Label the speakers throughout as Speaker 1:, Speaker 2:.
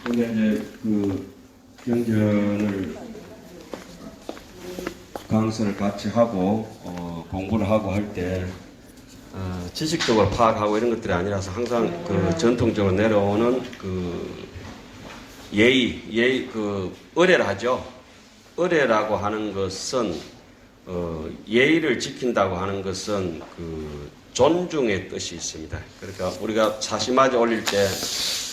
Speaker 1: 근데 이제 그 경전을 강선을 같이 하고 공부를 하고 할 때 지식적으로 파악하고 이런 것들이 아니라서 항상 그 전통적으로 내려오는 그 예의 그 의례를 하죠. 의례라고 하는 것은 예의를 지킨다고 하는 것은 그 존중의 뜻이 있습니다. 그러니까 우리가 사시마지 올릴 때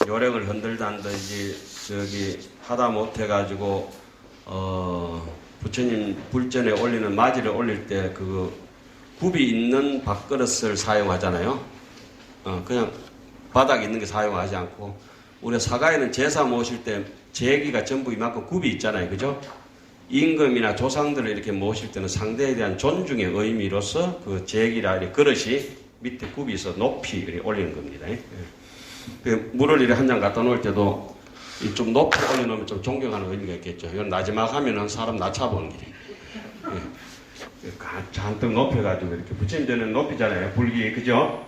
Speaker 1: 요령을 흔들단든지 저기 하다 못해가지고 부처님 불전에 올리는 마지를 올릴 때 그 굽이 있는 밥그릇을 사용하잖아요. 그냥 바닥에 있는 게 사용하지 않고 우리가 사가에는 제사 모실 때 제기가 전부 이만큼 굽이 있잖아요. 그죠? 임금이나 조상들을 이렇게 모실 때는 상대에 대한 존중의 의미로서 그 제기라 이렇게 그릇이 밑에 굽이 있어 높이 이렇게 올리는 겁니다. 그 물을 이렇게 한 잔 갖다 놓을 때도 좀 높이 올려놓으면 좀 존경하는 의미가 있겠죠. 이건 나지막 하면은 사람 낮춰보는 길이에요. 잔뜩 높여가지고 이렇게 부처님 전에는 높이잖아요. 불기, 그죠?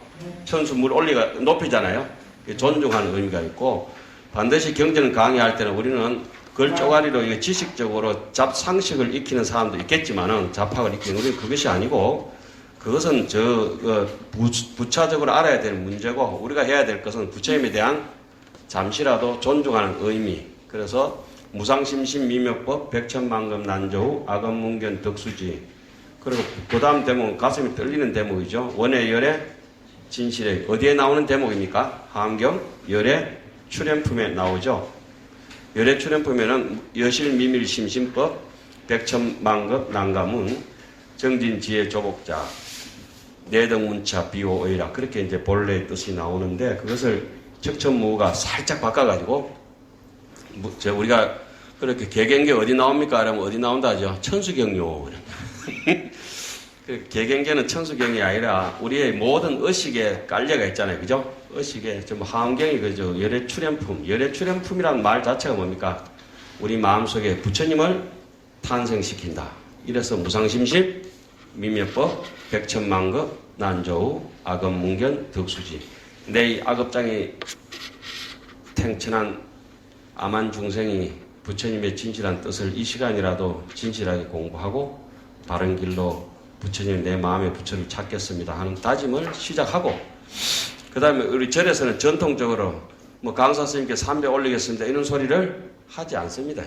Speaker 1: 천수 물 올리가 높이잖아요. 존중하는 의미가 있고 반드시 경전을 강의할 때는 우리는 글 쪼가리로 이게 지식적으로 잡상식을 익히는 사람도 있겠지만은 잡학을 익히는 우리는 그것이 아니고 그것은 부차적으로 알아야 될 문제고 우리가 해야 될 것은 부처님에 대한 잠시라도 존중하는 의미. 그래서 무상심심 미묘법 백천만금 난조후 아건문견 덕수지. 그리고 그 다음 대목은 가슴이 떨리는 대목이죠. 원의 열의 진실의 어디에 나오는 대목입니까? 하암경 열의 출연품에 나오죠. 열의 출연품에는 여실미밀심심법 백천만급 난가문 정진지혜 조복자 내덕문차 비호의라 그렇게 이제 본래의 뜻이 나오는데 그것을 척천무가 살짝 바꿔가지고 우리가 그렇게 개경계 어디 나옵니까? 그러면 어디 나온다 하죠? 천수경요. 그 개경계는 천수경이 아니라 우리의 모든 의식에 깔려가 있잖아요. 그죠? 의식에 전부 하암경이 그죠? 열의 출현품. 열의 출현품이라는 말 자체가 뭡니까? 우리 마음속에 부처님을 탄생시킨다. 이래서 무상심심, 미묘법, 백천만급, 난조우, 아건문견, 덕수지. 내 악업장이 탱천한 암한 중생이 부처님의 진실한 뜻을 이 시간이라도 진실하게 공부하고 바른 길로 부처님 내 마음의 부처를 찾겠습니다 하는 다짐을 시작하고 그 다음에 우리 절에서는 전통적으로 뭐 강사 스님께 300 올리겠습니다 이런 소리를 하지 않습니다.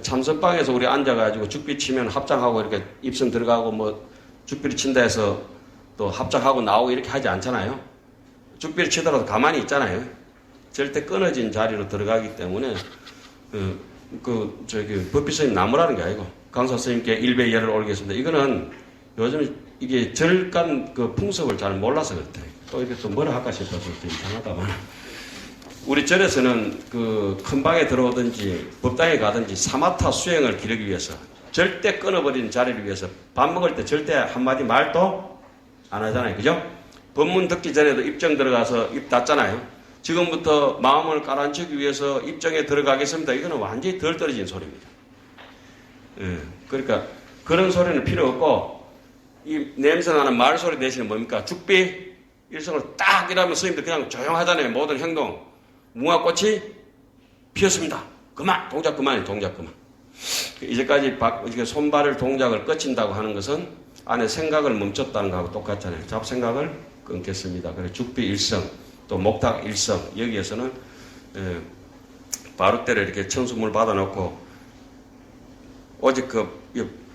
Speaker 1: 참선방에서 우리 앉아가지고 죽비 치면 합장하고 이렇게 입선 들어가고 뭐 죽비를 친다 해서 또 합장하고 나오고 이렇게 하지 않잖아요. 죽비를 치더라도 가만히 있잖아요. 절대 끊어진 자리로 들어가기 때문에 법비스님 나무라는 게 아니고 강사 스님께 일배 예를 올리겠습니다. 이거는 요즘 이게 절간 그 풍습을 잘 몰라서 그렇대요. 또 이렇게 또 뭐라 할까 싶어서 좀 이상하다만. 우리 절에서는 그 큰 방에 들어오든지 법당에 가든지 사마타 수행을 기르기 위해서 절대 끊어버리는 자리를 위해서 밥 먹을 때 절대 한마디 말도 안 하잖아요. 그죠? 법문 듣기 전에도 입정 들어가서 입 닫잖아요. 지금부터 마음을 가라앉히기 위해서 입정에 들어가겠습니다. 이거는 완전히 덜 떨어진 소리입니다. 그러니까 그런 소리는 필요 없고 이 냄새나는 말소리 대신에 뭡니까? 죽비 일성을 딱 이러면 스님들 그냥 조용하잖아요. 모든 행동. 무화꽃이 피었습니다. 그만! 동작 그만이에요. 동작 그만. 이제까지 손발을 동작을 끝인다고 하는 것은 안에 생각을 멈췄다는 거하고 똑같잖아요. 잡생각을 끊겠습니다. 그래 죽비 일성 또 목탁 일성 여기에서는 바루대를 이렇게 천수물 받아놓고 오직 그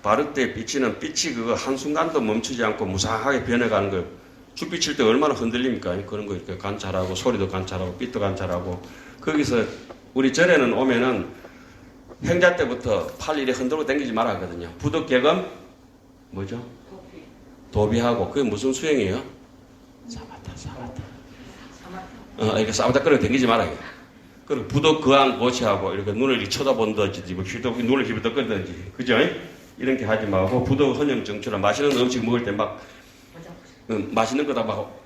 Speaker 1: 바루대에 비치는 빛이 그거 한순간도 멈추지 않고 무상하게 변해가는 걸 죽비 칠 때 얼마나 흔들립니까? 그런 거 이렇게 관찰하고 소리도 관찰하고 빛도 관찰하고 거기서 우리 절에는 오면은 행자 때부터 팔 이렇게 흔들고 당기지 말아 하거든요. 부득개금 뭐죠? 도비하고 그게 무슨 수행이에요? 사마타. 이렇게 싸우다 끌어 당기지 말아요. 그리고 부득 그한 고치하고 이렇게 눈을 이렇게 쳐다본다든지 뭐 눈을 휘덕거리든지 그죠? 이런 게 하지 말고 부득 헌영 정출한 맛있는 음식 먹을 때 막 맛있는 거다 막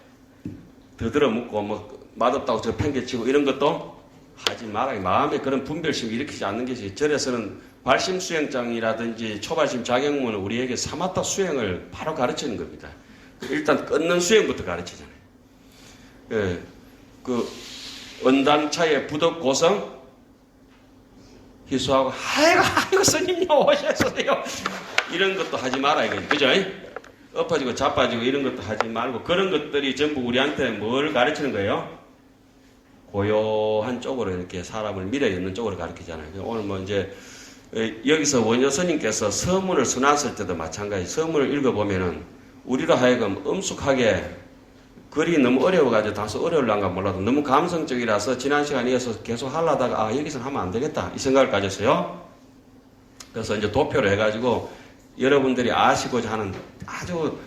Speaker 1: 더들어 먹고 뭐 맛없다고 저 팽개치고 이런 것도 하지 말아요. 마음에 그런 분별심을 일으키지 않는 것이 절에서는 발심 수행장이라든지 초발심 자격문을 우리에게 사마타 수행을 바로 가르치는 겁니다. 일단 끊는 수행부터 가르치잖아요. 그 언당차의 부덕 고성 희수하고 아이고 스님요 오셨어요. 이런 것도 하지 마라 이거지. 그죠? 엎어지고 자빠지고 이런 것도 하지 말고 그런 것들이 전부 우리한테 뭘 가르치는 거예요? 고요한 쪽으로 이렇게 사람을 미래 있는 쪽으로 가르치잖아요. 오늘 뭐 이제 여기서 원효 스님께서 서문을 써놨을 때도 마찬가지. 서문을 읽어보면은 우리로 하여금 엄숙하게 글이 너무 어려워가지고 다소 어려울란가 몰라도 너무 감성적이라서 지난 시간에 이어서 계속 하려다가 여기서는 하면 안 되겠다 이 생각을 가졌어요. 그래서 이제 도표를 해가지고 여러분들이 아시고자 하는 아주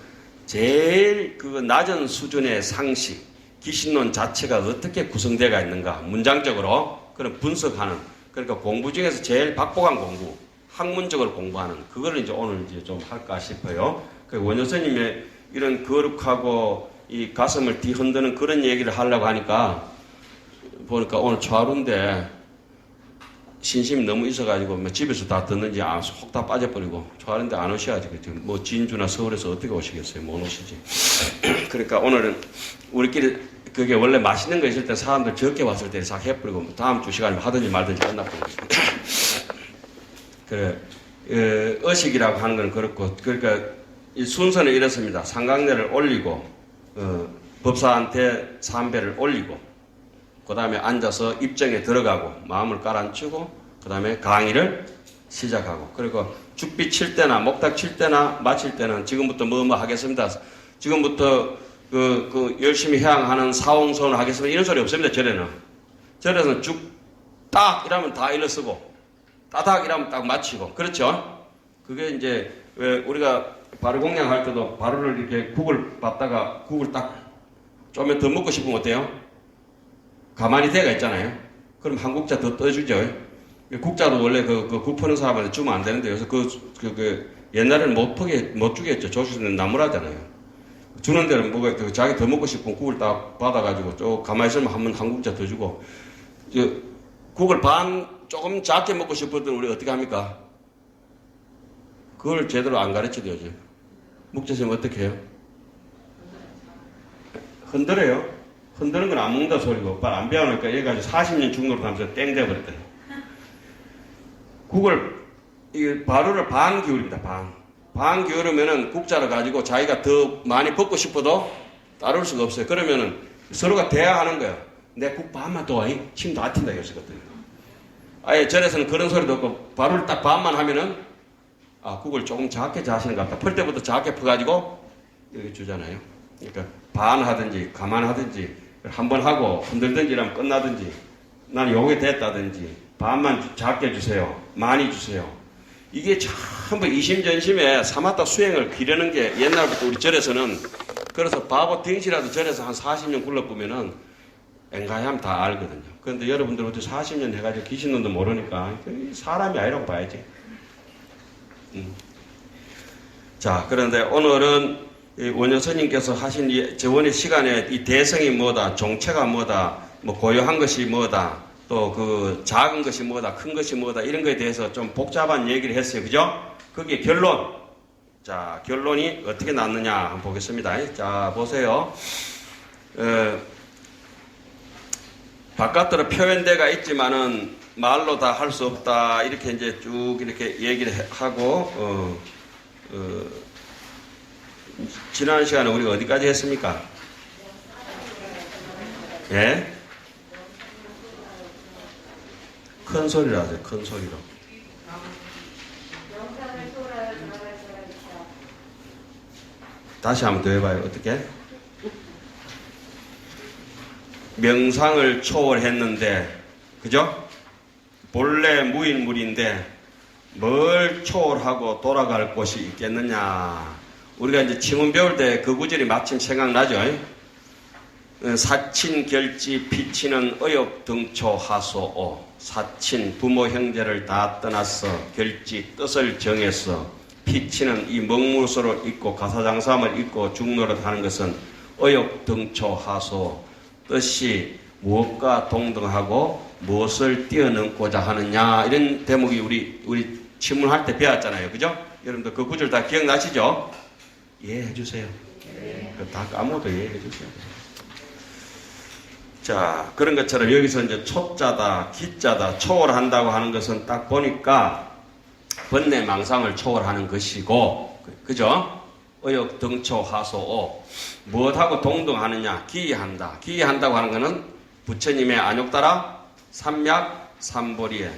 Speaker 1: 제일 그 낮은 수준의 상식, 기신론 자체가 어떻게 구성되어 있는가 문장적으로 그런 분석하는 그러니까 공부 중에서 제일 박복한 공부, 학문적으로 공부하는 그거를 이제 오늘 이제 좀 할까 싶어요. 그 원효 스님의 이런 거룩하고 이 가슴을 뒤흔드는 그런 얘기를 하려고 하니까 보니까 오늘 초하루인데 신심이 너무 있어가지고 뭐 집에서 다 듣는지 속 다 빠져버리고 초하루인데 안 오셔야지 지금 뭐 진주나 서울에서 어떻게 오시겠어요? 못 오시지. 그러니까 오늘은 우리끼리 그게 원래 맛있는 거 있을 때 사람들 적게 왔을 때 싹 해버리고 다음 주 시간에 하든지 말든지 끝나버리고 그래 의식이라고 하는 건 그렇고 그러니까 이 순서는 이렇습니다. 상강례를 올리고 법사한테 삼배를 올리고 그 다음에 앉아서 입정에 들어가고 마음을 가라앉히고 그 다음에 강의를 시작하고 그리고 죽비 칠 때나 목탁 칠 때나 마칠 때는 지금부터 뭐 하겠습니다. 지금부터 열심히 해양하는 사홍선을 하겠습니다. 이런 소리 없습니다. 절에는. 절에서는 죽딱 이러면 다 일러쓰고 따닥 이러면 딱 마치고 그렇죠? 그게 이제 왜 우리가 바로 공양할 때도 바로를 이렇게 국을 받다가 국을 딱 좀만 더 먹고 싶으면 어때요? 가만히 대가 있잖아요. 그럼 한 국자 더 떠주죠. 국자도 원래 국 푸는 사람한테 주면 안 되는데 요새 옛날에는 못 주겠죠. 조수는 나무라잖아요. 주는 데는 뭐가 자기 더 먹고 싶으면 국을 딱 받아가지고 쭉 가만히 있으면 한 국자 더 주고 국을 조금 작게 먹고 싶을 때는 우리 어떻게 합니까? 그걸 제대로 안 가르쳐줘야죠. 묵자쌤 어떻게 해요? 흔들어요. 흔드는 건 안 먹는다 소리고 발 안 배워놓으니까 얘가 40년 중노릇 하면서 땡 돼버렸대. 국을 바로를 반 기울입니다. 반 기울으면은 국자를 가지고 자기가 더 많이 붓고 싶어도 따를 수가 없어요. 그러면은 서로가 대화하는 거예요. 내 국 반만 더 와이 침 다 튄다 이거거든요. 아예 절에서는 그런 소리도 없고 바로를 딱 반만 하면은 국을 조금 작게 자시는 것 같다. 풀 때부터 작게 퍼가지고 이렇게 주잖아요. 그러니까 반 하든지 가만 하든지 한번 하고 흔들든지 이러면 끝나든지 나는 요게 됐다든지 반만 작게 주세요. 많이 주세요. 이게 전부 이심전심에 사마타 수행을 기르는 게 옛날부터 우리 절에서는 그래서 바보 댕시라도 절에서 한 40년 굴러보면은 앵가하면 다 알거든요. 그런데 여러분들 어떻게 40년 해가지고 귀신놈도 모르니까 사람이 아니라고 봐야지. 자, 그런데 오늘은 원효 스님께서 하신 저번의 시간에 이 대성이 뭐다, 종체가 뭐다, 뭐 고요한 것이 뭐다, 또 그 작은 것이 뭐다, 큰 것이 뭐다 이런 거에 대해서 좀 복잡한 얘기를 했어요. 그죠? 그게 결론. 자, 결론이 어떻게 났느냐 한번 보겠습니다. 자, 보세요. 바깥으로 표현대가 있지만은 말로 다 할 수 없다. 이렇게 이제 쭉 이렇게 얘기를 하고, 지난 시간에 우리가 어디까지 했습니까? 예? 큰 소리로 하세요. 큰 소리로. 다시 한번 더 해봐요. 어떻게? 명상을 초월했는데, 그죠? 본래 무인물인데 뭘 초월하고 돌아갈 곳이 있겠느냐. 우리가 이제 칭언 배울 때 그 구절이 마침 생각나죠. 사친 결지 피치는 의욕 등초 하소오. 사친 부모 형제를 다 떠났어 결지 뜻을 정했어. 피치는 이 먹무소를 잊고 가사장삼을 잊고 중노릇 하는 것은 의욕 등초 하소. 뜻이 무엇과 동등하고 무엇을 뛰어넘고자 하느냐. 이런 대목이 우리 친문할 때 배웠잖아요. 그죠? 여러분들 그 구절 다 기억나시죠? 이해해 주세요. 다 아무것도 이해해 주세요. 자, 그런 것처럼 여기서 이제 초자다, 기자다, 초월한다고 하는 것은 딱 보니까 번뇌 망상을 초월하는 것이고, 그죠? 의욕, 등초, 하소오. 무엇하고 동등하느냐? 기이한다. 기이한다고 하는 것은 부처님의 안욕따라 삼약, 삼보리에.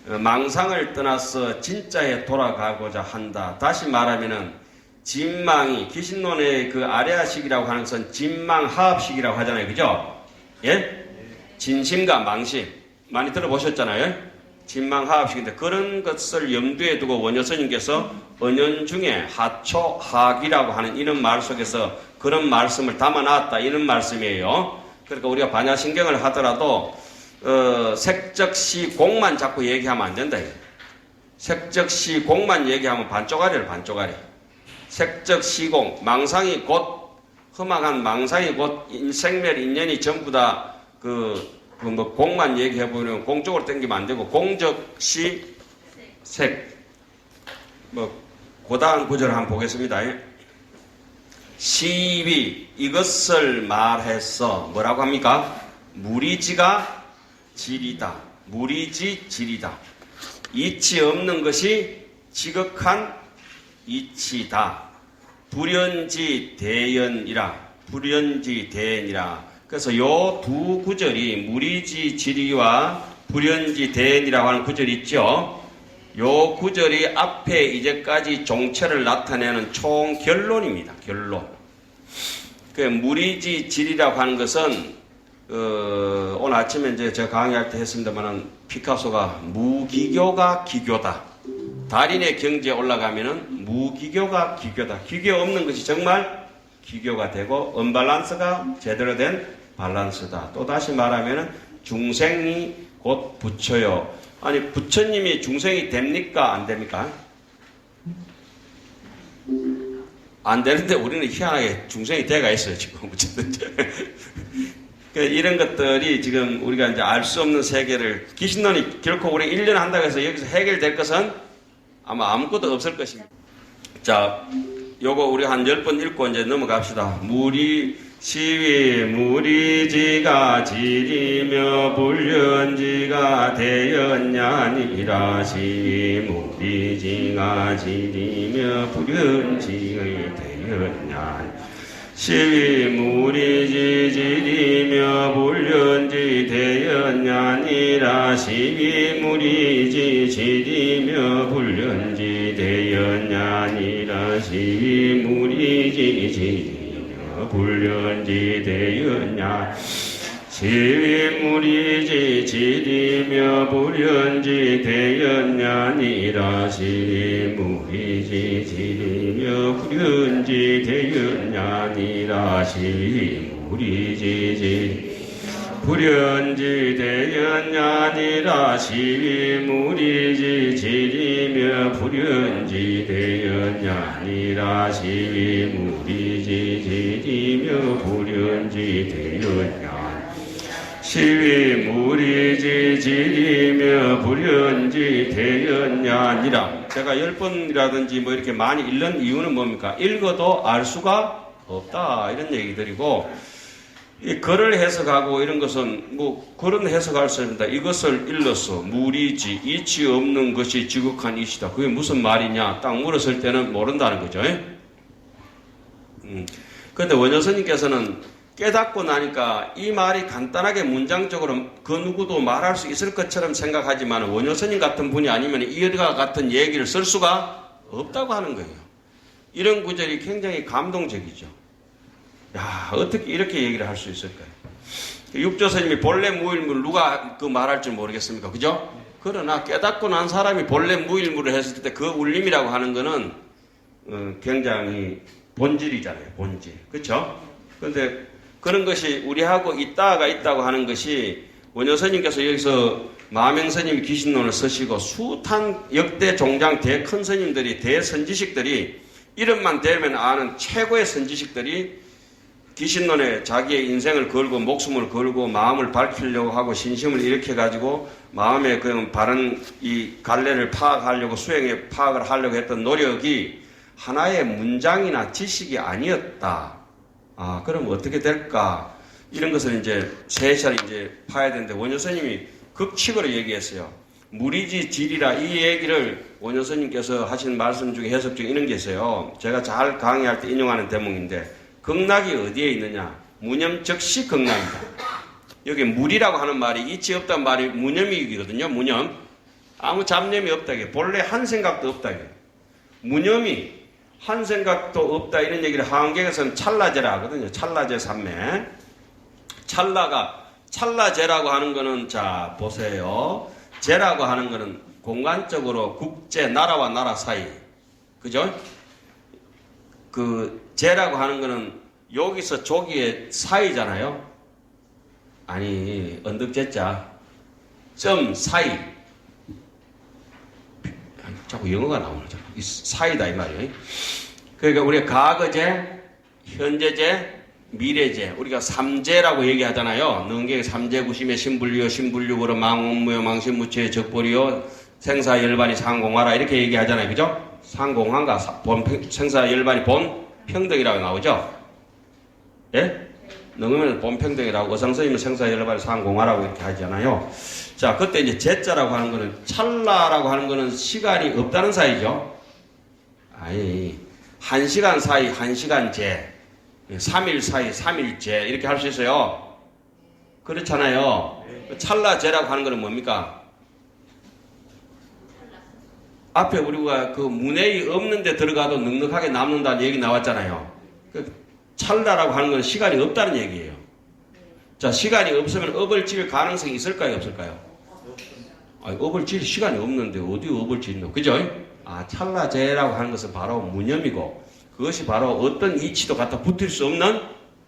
Speaker 1: 망상을 떠나서 진짜에 돌아가고자 한다. 다시 말하면은 진망이 기신론의 그 아래아식이라고 하는 것은 진망하합식이라고 하잖아요. 그죠? 예? 진심과 망심 많이 들어보셨잖아요. 진망하합식인데 그런 것을 염두에 두고 원효스님께서 언연중에 하초하기라고 하는 이런 말 속에서 그런 말씀을 담아놨다 이런 말씀이에요. 그러니까 우리가 반야신경을 하더라도 색적시공만 자꾸 얘기하면 안 된다. 색적시공만 얘기하면 반쪽아리를 반쪽아리. 색적시공, 망상이 곧 험악한 망상이 곧 생멸 인연이 전부 다 뭐 공만 얘기해보면 공적으로 땡기면 안 되고 공적시 색. 뭐 고다한 구절을 한번 보겠습니다. 시비 이것을 말해서 뭐라고 합니까? 무리지가 질이다. 무리지 질이다. 이치 없는 것이 지극한 이치다. 불연지 대연이라. 불연지 대연이라. 그래서 요 두 구절이 무리지 질이와 불연지 대연이라고 하는 구절이 있죠. 요 구절이 앞에 이제까지 종체를 나타내는 총 결론입니다. 결론. 그 무리지 질이라고 하는 것은 오늘 아침에 이제 제가 강의할 때 했습니다만은 피카소가 무기교가 기교다. 달인의 경지에 올라가면은 무기교가 기교다. 기교 없는 것이 정말 기교가 되고 언밸런스가 제대로 된 밸런스다. 또 다시 말하면은 중생이 곧 부처요. 아니 부처님이 중생이 됩니까? 안 됩니까? 안 되는데 우리는 희한하게 중생이 돼가 있어요 지금. 이런 것들이 지금 우리가 이제 알 수 없는 세계를 기신론이 결코 우리 1년 한다고 해서 여기서 해결될 것은 아마 아무것도 없을 것입니다. 자, 요거 우리 한 10번 읽고 이제 넘어갑시다. 시위 무리지가 지리며 불련지가 되었냐니라. 시위 무리지가 지리며 불련지가 되었냐니. 시위 무리지 지리며 불련지 되었냐니라. 시위 무리지 지리며 불련지 되었냐니라. 시위 무리지 지리며 불련지 되었냐. 시위 무리지 지리며 불련지 되었냐니라. 시위 무리지 지리며 불련지 되었냐니라. 시위 무리지 지리 불연지 되었냐니라. 시위 무리지 지리며 불연지 되었냐니라. 시위 무리지 지리며 불연지 되었냐. 시위 무리지 지리며 불연지 되었냐니라. 제가 10번이라든지 뭐 이렇게 많이 읽는 이유는 뭡니까? 읽어도 알 수가 없다 이런 얘기들이고, 이 글을 해석하고 이런 것은 뭐 그런 해석할 수 있습니다. 이것을 일러서 무리지 이치 없는 것이 지극한 이치다. 그게 무슨 말이냐 딱 물었을 때는 모른다는 거죠. 그런데 원효스님께서는 깨닫고 나니까 이 말이 간단하게 문장적으로 그 누구도 말할 수 있을 것처럼 생각하지만 원효스님 같은 분이 아니면 이와 같은 얘기를 쓸 수가 없다고 하는 거예요. 이런 구절이 굉장히 감동적이죠. 야, 어떻게 이렇게 얘기를 할 수 있을까요? 육조스님이 본래 무일무를 누가 그 말할 줄 모르겠습니까? 그죠? 그러나 깨닫고 난 사람이 본래 무일무를 했을 때 그 울림이라고 하는 거는 굉장히 본질이잖아요. 본질. 그렇죠? 그런데 그런 것이 우리하고 있다고 하는 것이 원효스님께서 여기서 마명스님 기신론을 쓰시고 숱한 역대 종장 대큰 스님들이 대선지식들이 이름만 대면 아는 최고의 선지식들이 기신론에 자기의 인생을 걸고 목숨을 걸고 마음을 밝히려고 하고 신심을 일으켜가지고 마음의 그 바른 이 갈래를 파악하려고 수행에 파악을 하려고 했던 노력이 하나의 문장이나 지식이 아니었다. 아, 그럼 어떻게 될까? 이런 것을 이제 세차례 이제 파야 되는데 원효 스님이 극칙으로 얘기했어요. 무리지 질이라 이 얘기를 원효 스님께서 하신 말씀 중에 해석 중에 이런 게 있어요. 제가 잘 강의할 때 인용하는 대목인데 극락이 어디에 있느냐? 무념즉시 극락이다. 여기 무리라고 하는 말이 이치 없다는 말이 무념이거든요. 무념. 아무 잡념이 없다. 본래 한 생각도 없다. 무념이 한 생각도 없다. 이런 얘기를 하원경에서는 찰나제라 하거든요. 찰나제 삼매. 찰나제라고 하는 거는 자 보세요. 제라고 하는 거는 공간적으로 국제 나라와 나라 사이. 그죠? 그 제라고 하는 거는 여기서 저기의 사이잖아요. 아니 언덕제자 점 사이. 자꾸 영어가 나오는 사이다 이 말이에요. 그러니까 우리가 과거제, 현재제, 미래제, 우리가 삼재라고 얘기하잖아요. 능계 삼재구심의 신불리요, 신불육으로 망원무요, 망신무체의 적벌이요, 생사열반이 상공하라 이렇게 얘기하잖아요. 그죠? 상공한가 생사열반이 본평등이라고 나오죠. 예? 능으면 본평등이라고 어상서이면 생사열반이 상공하라고 이렇게 하잖아요. 자, 그때 이제 제자라고 하는 거는 찰나라고 하는 거는 시간이 없다는 사이죠. 아니, 1시간 사이 1시간제, 3일 사이 3일제 이렇게 할 수 있어요. 그렇잖아요. 찰나제라고 하는 거는 뭡니까? 앞에 우리가 그 문해이 없는 데 들어가도 넉넉하게 남는다는 얘기 나왔잖아요. 그 찰나라고 하는 건 시간이 없다는 얘기예요. 자, 시간이 없으면 업을 질 가능성이 있을까요? 없을까요? 아니, 업을 질 시간이 없는데 어디 업을 짓노? 그죠? 아, 찰나제라고 하는 것은 바로 무념이고 그것이 바로 어떤 이치도 갖다 붙을 수 없는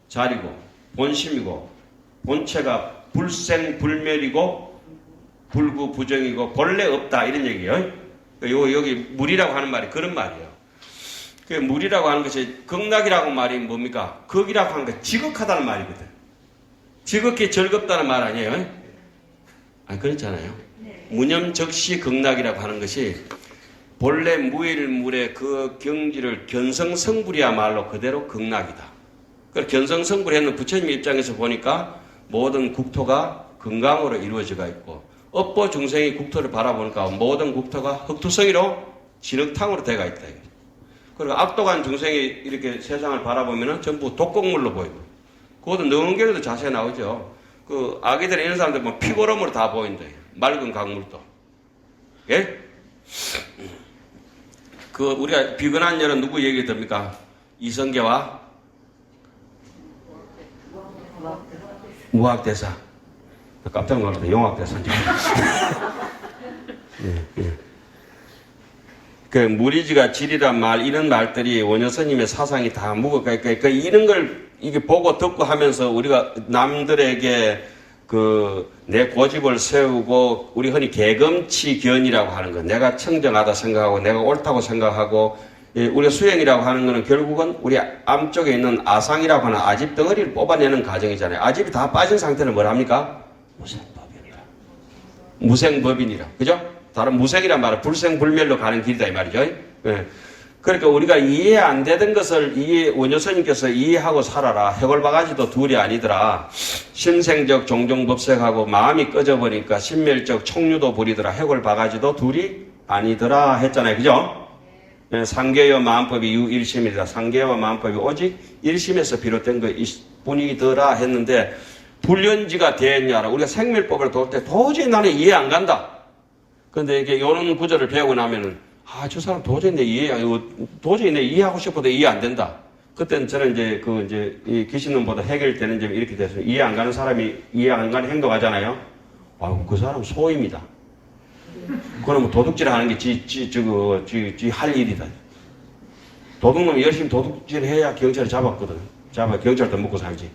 Speaker 1: 자리고 본심이고 본체가 불생불멸이고 불구부정이고 본래 없다 이런 얘기예요. 여기 물이라고 하는 말이 그런 말이에요. 그 물이라고 하는 것이 극락이라고 말이 뭡니까? 극이라고 하는 게 지극하다는 말이거든. 지극히 즐겁다는 말 아니에요? 아, 그렇잖아요. 무념즉시 극락이라고 하는 것이 본래 무일물의 그 경지를 견성성불이야말로 그대로 극락이다. 그 견성성불했는 부처님 입장에서 보니까 모든 국토가 건강으로 이루어져가 있고 업보 중생이 국토를 바라보니까 모든 국토가 흑투성이로 진흙탕으로 돼가 있다. 그리고 악독한 중생이 이렇게 세상을 바라보면 전부 독극물로 보이고 그것도 능계로도 자세히 나오죠. 그 아기들 이런 사람들 보면 피고름으로 다 보인다. 맑은 강물도. 예? 그 우리가 비근한 열은 누구 얘기 됩니까? 이성계와 무학대사. 깜짝 놀랐다. 용학대사인지. 예, 예. 그 무리지가 질이란 말 이런 말들이 원효 스님의 사상이 다 그러니까 이런 걸 이게 보고 듣고 하면서 우리가 남들에게 그 내 고집을 세우고 우리 흔히 개금치견이라고 하는 거 내가 청정하다 생각하고 내가 옳다고 생각하고 우리가 수행이라고 하는 거는 결국은 우리 암 쪽에 있는 아상이라고 하는 아집 덩어리를 뽑아내는 과정이잖아요. 아집이 다 빠진 상태는 뭘 합니까? 무생법인이라. 무생법인이라. 그죠? 다른 무생이란 말은 불생불멸로 가는 길이다 이 말이죠. 예. 그러니까 우리가 이해 안 되던 것을 원효 스님께서 이해하고 살아라. 해골바가지도 둘이 아니더라. 신생적 종종법색하고 마음이 꺼져버리니까 신멸적 청류도 부리더라. 해골바가지도 둘이 아니더라 했잖아요. 그죠? 예, 상계여 마음법이 유일심이다. 상계와 마음법이 오직 일심에서 비롯된 것뿐이더라 했는데 불련지가 되었냐라. 우리가 생멸법을 도울 때 도저히 나는 이해 안 간다. 그런데 이게 이런 구절을 배우고 나면은 저 사람 도저히 내 이해하고 싶어도 이해 안 된다. 그때는 저는 이제 이 귀신론보다 해결되는 점이 이렇게 돼서 이해 안 가는 사람이 이해 안 가는 행동하잖아요. 그 사람 소입니다. 그러면 도둑질 하는 게 지 할 일이다. 도둑놈이 열심히 도둑질 해야 경찰이 잡았거든. 경찰도 먹고 살지.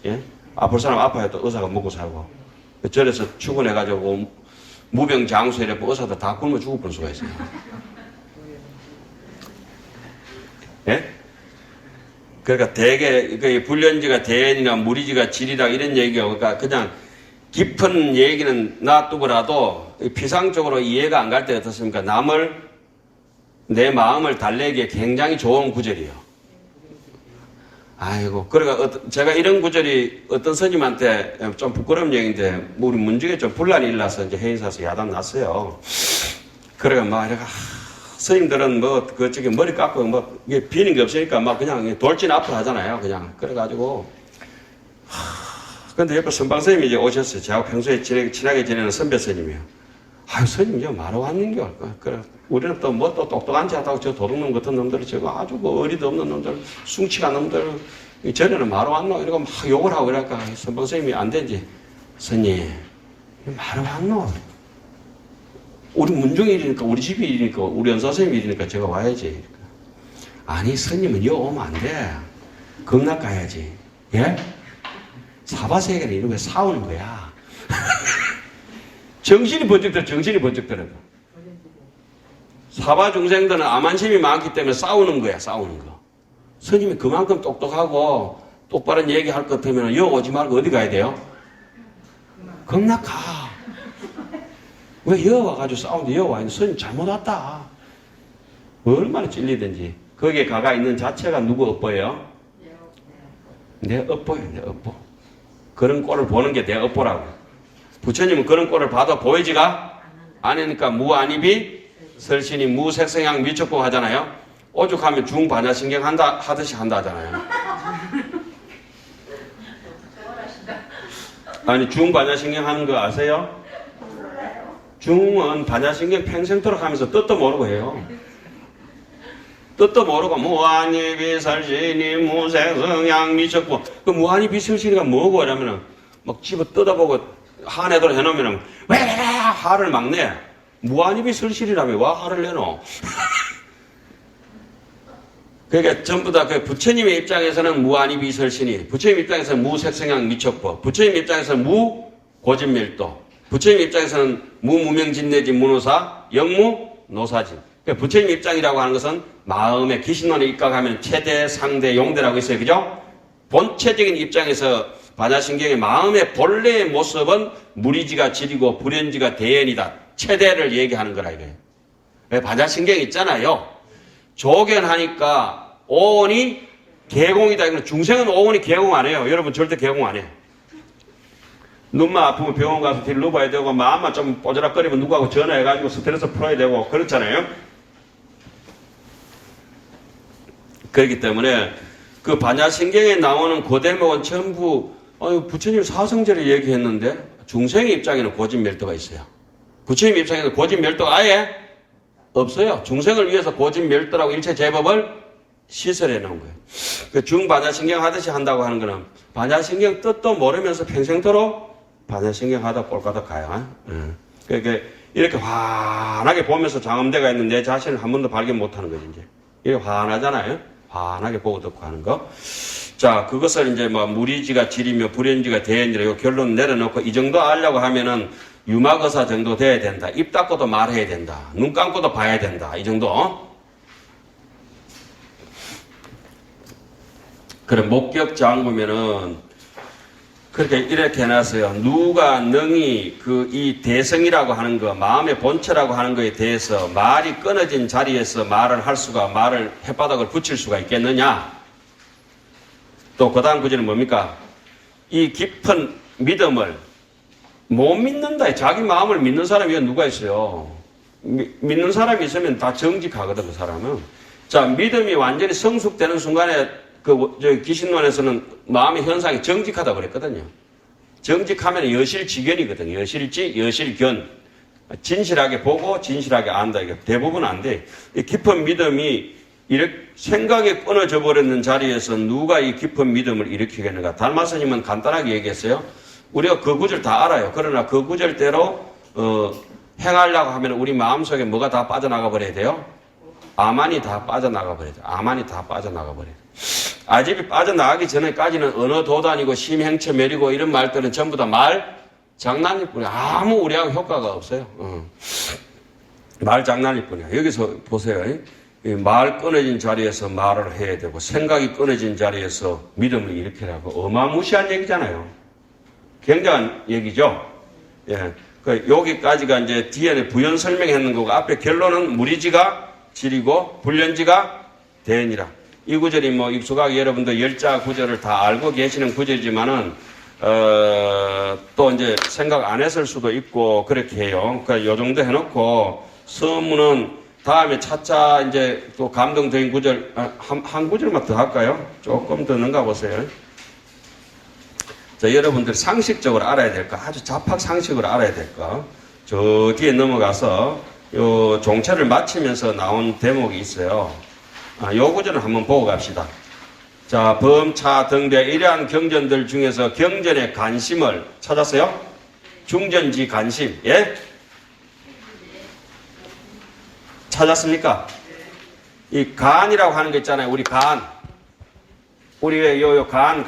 Speaker 1: 예? 아플 사람 아파야 또 의사가 먹고 살고. 절에서 출근해가지고 무병장수 이래고 의사도 다 굶어 죽을 뻔 수가 있어요. 예? 그러니까 대개 불련지가 대인이나 무리지가 질이라 이런 얘기가 그러니까 그냥 깊은 얘기는 놔두고라도 피상적으로 이해가 안 갈 때 어떻습니까? 내 마음을 달래기에 굉장히 좋은 구절이에요. 아이고, 그러니까 제가 이런 구절이 어떤 스님한테 좀 부끄러운 얘기인데, 우리 문중에 좀 분란이 일어나서 이제 회의사에서 야단 났어요. 그래가 막 이래가, 스님들은 뭐, 저기 머리 깎고 뭐, 이게 비는 게 없으니까 막 그냥 돌진 앞으로 하잖아요. 그냥. 그래가지고, 근데 옆에 선방 스님이 이제 오셨어요. 제가 평소에 친하게 지내는 선배 스님이에요. 아유, 스님, 이제 말로 왔는겨. 그래. 우리는 또 뭐 또 똑똑한 지 하다고 저 도둑놈 같은 놈들, 저거 아주 그 어리도 없는 놈들, 숭치가 놈들, 전에는 말로 왔노? 이러고 막 욕을 하고 이럴까. 선방 스님이 안 되지. 스님, 말로 왔노? 우리 문중이 일이니까, 우리 집이 일이니까, 우리 연사 스님이 일이니까 제가 와야지. 아니, 스님은 여 오면 안 돼. 극락 가야지. 예? 사바세계는 이런 싸우는 거야. 정신이 번쩍 들어, 정신이 번쩍 들어. 사바 중생들은 암한심이 많기 때문에 싸우는 거야, 싸우는 거. 스님이 그만큼 똑똑하고 똑바른 얘기할 것 같으면 여 오지 말고 어디 가야 돼요? 극락 가. 왜 여 와가지고 싸우는데 여 와 있는 스님 잘못 왔다. 얼마나 찔리든지. 거기에 가가 있는 자체가 누구 업보예요? 내 업보예요, 내 업보. 그런 꼴을 보는 게 내 업보라고. 부처님은 그런 꼴을 봐도 보이지가 않으니까 무안입이 설신이 무색성향 미척보 하잖아요. 오죽하면 중반야신경 하듯이 한다 하잖아요. 아니, 중반야신경 하는 거 아세요? 중은 반야신경 평생토록 하면서 뜻도 모르고 해요. 뜻도 모르고 무한히 설신이 무색성향 미척보. 그 무한히 비설신이가 뭐고 이러면은 막 집어 뜯어보고 한해도 해놓으면은 왜 화를 막 내. 무한히 비설신이라며 와 화를 내노. 그러니까 전부 다 그 부처님의 입장에서는 무한히 비설신이, 부처님 입장에서는 무색성향 미척보, 부처님 입장에서는 무고진멸도, 부처님 입장에서는 무무명진내진 무노사, 영무노사진. 그러니까 부처님 입장이라고 하는 것은 마음의 귀신론에 입각하면 체대, 상대, 용대라고 있어요. 그죠? 본체적인 입장에서 반야신경의 마음의 본래의 모습은 무리지가 질이고 불연지가 대연이다. 체대를 얘기하는 거라 이거예요. 왜 반야신경 있잖아요. 조견하니까 오온이 개공이다. 이거는 중생은 오온이 개공 안 해요. 여러분 절대 개공 안 해요. 눈만 아프면 병원 가서 뒤를 누워야 되고 마음만 좀 뽀드락거리면 누구하고 전화해가지고 스트레스 풀어야 되고 그렇잖아요. 그렇기 때문에 그 반야신경에 나오는 그 대목은 전부 부처님 사성제를 얘기했는데 중생의 입장에는 고진멸도가 있어요. 부처님 입장에는 고진멸도가 아예 없어요. 중생을 위해서 고진멸도라고 일체 제법을 시설해 놓은 거예요. 그 중반야신경 하듯이 한다고 하는 거는 반야신경 뜻도 모르면서 평생토록 반야신경 하다 꼴까닥 가요. 그러니까 이렇게 환하게 보면서 장엄대가 있는 내 자신을 한 번도 발견 못하는 거지. 이제 이게 환하잖아요. 환하게 보고 듣고 하는 거. 자, 그것을 이제 뭐 무리지가 질이며 불연지가 대연이라 이 결론 내려놓고 이 정도 알려고 하면은 유마거사 정도 돼야 된다. 입 닫고도 말해야 된다. 눈 감고도 봐야 된다. 이 정도. 그래, 목격장 보면은 그렇게 이렇게 해놨어요. 누가 능히 이 대성이라고 하는 거, 마음의 본체라고 하는 거에 대해서 말이 끊어진 자리에서 말을 할 수가, 말을 혓바닥을 붙일 수가 있겠느냐? 또 그 다음 구절은 뭡니까? 이 깊은 믿음을 못 믿는다. 자기 마음을 믿는 사람이 누가 있어요? 믿는 사람이 있으면 다 정직하거든, 그 사람은. 자, 믿음이 완전히 성숙되는 순간에 귀신론에서는 마음의 현상이 정직하다고 그랬거든요. 정직하면 여실지견이거든요. 여실지, 여실견. 진실하게 보고 진실하게 안다. 이게 대부분 안 돼. 이 깊은 믿음이 이렇게 생각에 끊어져 버렸는 자리에서 누가 이 깊은 믿음을 일으키겠는가? 달마스님은 간단하게 얘기했어요. 우리가 그 구절 다 알아요. 그러나 그 구절대로 행하려고 하면 우리 마음속에 뭐가 다 빠져나가 버려야 돼요? 아만이 다 빠져나가 버려야 돼요. 아만이 다 빠져나가 버려야 돼요. 아집이 빠져나가기 전에까지는 언어도단이고 심행처멸이고 이런 말들은 전부 다 말 장난일 뿐이야. 아무 우리하고 효과가 없어요. 말 장난일 뿐이야. 여기서 보세요. 말 끊어진 자리에서 말을 해야 되고 생각이 끊어진 자리에서 믿음을 일으키라고 어마무시한 얘기잖아요. 굉장한 얘기죠. 예. 여기까지가 이제 뒤에는 부연 설명했는 거고 앞에 결론은 무리지가 질이고 불연지가 대연이라. 이 구절이 뭐 익숙하게 여러분들 열자 구절을 다 알고 계시는 구절이지만은 또 이제 생각 안 했을 수도 있고 그렇게 해요. 그러니까 요 정도 해놓고 서문은 다음에 차차 이제 또 감동적인 구절 한 구절만 더 할까요? 조금 더 넘가 보세요. 자, 여러분들 상식적으로 알아야 될 거, 아주 잡학 상식으로 알아야 될 거. 저 뒤에 넘어가서 요 종체를 마치면서 나온 대목이 있어요. 요 구절을 한번 보고 갑시다. 자, 범차 등대 이러한 경전들 중에서 경전의 관심을 찾았어요? 중전지 관심, 예? 찾았습니까? 이 간이라고 하는 거 있잖아요. 우리 간. 우리 요 간.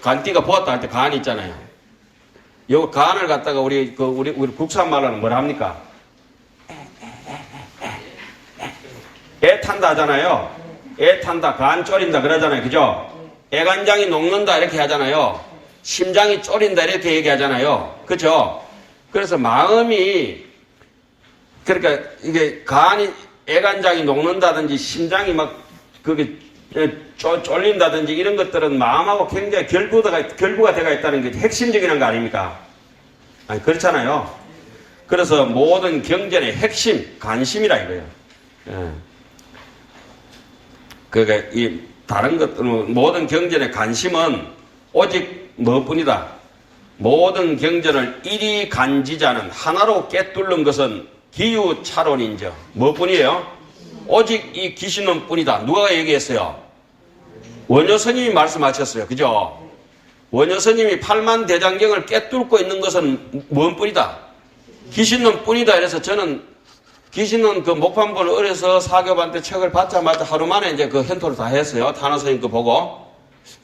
Speaker 1: 간띠가 보았다 할 때 간이 있잖아요. 요 간을 갖다가 우리 국산 말로는 뭐라 합니까? 애 탄다 하잖아요. 애 탄다, 간 쪼린다 그러잖아요. 그죠? 애간장이 녹는다 이렇게 하잖아요. 심장이 쪼린다 이렇게 얘기하잖아요. 그죠? 그래서 마음이, 그러니까 이게 간이, 애간장이 녹는다든지 심장이 막 그게 쫄린다든지 이런 것들은 마음하고 굉장히 결부가 되어 있다는 게 핵심적인 거 아닙니까? 아니, 그렇잖아요. 그래서 모든 경전의 핵심, 관심이라 이거예요. 예. 그러니까 이 다른 것들은 모든 경전의 관심은 오직 뭐뿐이다. 모든 경전을 일이 간지자는 하나로 꿰뚫는 것은 기유차론인저. 뭐뿐이에요? 오직 이 기신론뿐이다. 누가 얘기했어요? 원효 스님이 말씀하셨어요. 그죠? 원효 스님이 팔만대장경을 꿰뚫고 있는 것은 뭔뿐이다. 기신론뿐이다. 그래서 저는 기신론 그 목판본을 어려서 사교반때 책을 받자마자 하루 만에 이제 그 현토를 다 했어요. 탄호 스님 거 보고.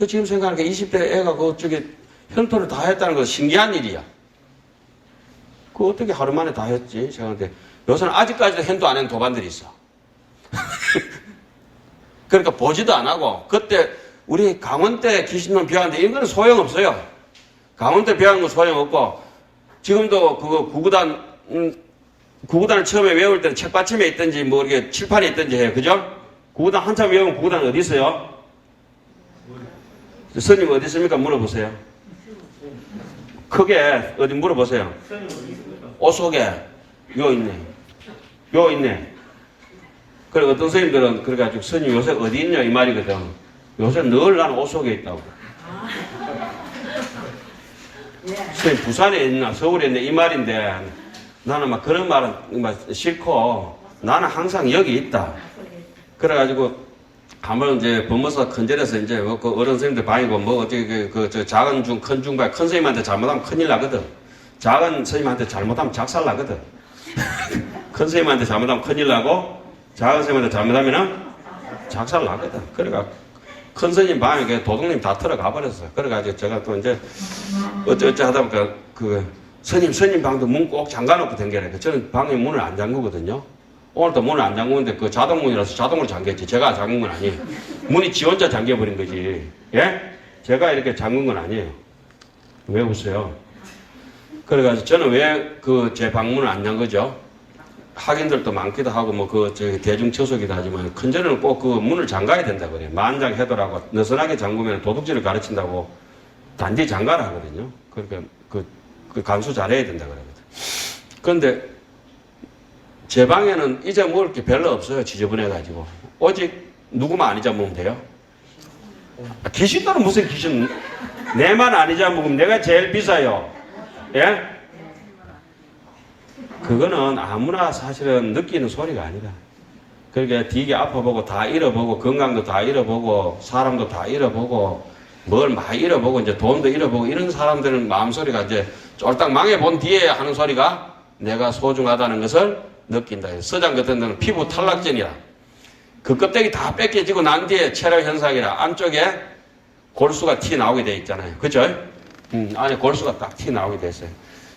Speaker 1: 지금 생각하니까 20대 애가 그쪽에 현토를 다 했다는 것은 신기한 일이야. 그 어떻게 하루 만에 다 했지? 제가 근데 요새는 아직까지도 현토 안 한 도반들이 있어. 그러니까 보지도 안 하고, 그때 우리 강원 때 기신론 배웠는데 이거는 소용없어요. 강원 때 배운 거 소용없고, 지금도 그거 구구단을 처음에 외울 때는 책받침에 있든지 뭐 이렇게 칠판에 있든지 해요. 그죠? 구구단 한참 외우면 구구단 어디 있어요? 스님 어디 있습니까? 물어보세요. 크게 어디 물어보세요. 옷 속에 요 있네. 그리고 어떤 스님들은 그래가지고 스님 요새 어디 있냐 이 말이거든. 요새 늘 나는 옷 속에 있다고. 스님 부산에 있나 서울에 있나 이 말인데 나는 막 그런 말은 막 싫고 나는 항상 여기 있다. 그래가지고 한번 이제 법무사 큰절에서 이제 그 어른 스님들 방이고 뭐 어떻게 저 작은 중 큰 중반 큰 스님한테 잘못하면 큰일 나거든. 작은 스님한테 잘못하면 작살 나거든. 큰 스님한테 잘못하면 큰일 나고 작은 스님한테 잘못하면은 작살 나거든. 그러니까 큰 스님 방에 도둑님 다 털어가 버렸어. 그래가지고 제가 또 이제 어쩌 하다 보니까 스님 방도 문 꼭 잠가놓고 댕겨라. 저는 방에 문을 안 잠그거든요. 오늘도 문을 안 잠그는데 그 자동문이라서 자동으로 잠겼지. 제가 잠근 건 아니에요. 문이 지 혼자 잠겨버린 거지. 예? 제가 이렇게 잠근 건 아니에요. 왜 웃어요? 그래가지고 저는 왜 제 방문을 안 잠그죠? 학인들도 많기도 하고 대중처속이기도 하지만 큰절에는 꼭 그 문을 잠가야 된다 그래요. 만장 해도라고 느슨하게 잠그면 도둑질을 가르친다고 단지 잠가라 하거든요. 그러니까 그 간수 잘해야 된다 그러거든. 그런데 제 방에는 잊어먹을 게 별로 없어요. 지저분해가지고. 오직 누구만 안 잊어먹으면 돼요. 귀신들은 무슨 귀신? 내만 안 잊어먹으면 내가 제일 비싸요. 예? 그거는 아무나 사실은 느끼는 소리가 아니다. 그러니까 되게 아파보고 다 잃어보고 건강도 다 잃어보고 사람도 다 잃어보고 뭘 많이 잃어보고 이제 돈도 잃어보고 이런 사람들은 마음소리가 이제 쫄딱 망해본 뒤에 하는 소리가 내가 소중하다는 것을 느낀다. 서장 같은 데는 피부 탈락전이라. 그 껍데기 다 뺏겨지고 난 뒤에 체력 현상이라 안쪽에 골수가 티 나오게 돼 있잖아요. 그죠? 안에 골수가 딱 티 나오게 돼 있어요.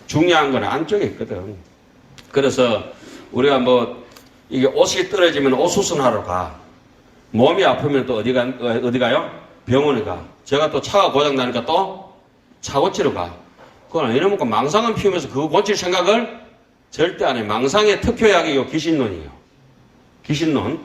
Speaker 1: 중요한 건 안쪽에 있거든. 그래서 우리가 이게 옷이 떨어지면 옷 수선하러 가. 몸이 아프면 또 어디 가요? 병원에 가. 제가 또 차가 고장나니까 또 차 고치러 가. 그건 이러면 망상은 피우면서 그거 고칠 생각을 절대 안 해. 망상의 특효약이 요 귀신론이에요. 귀신론.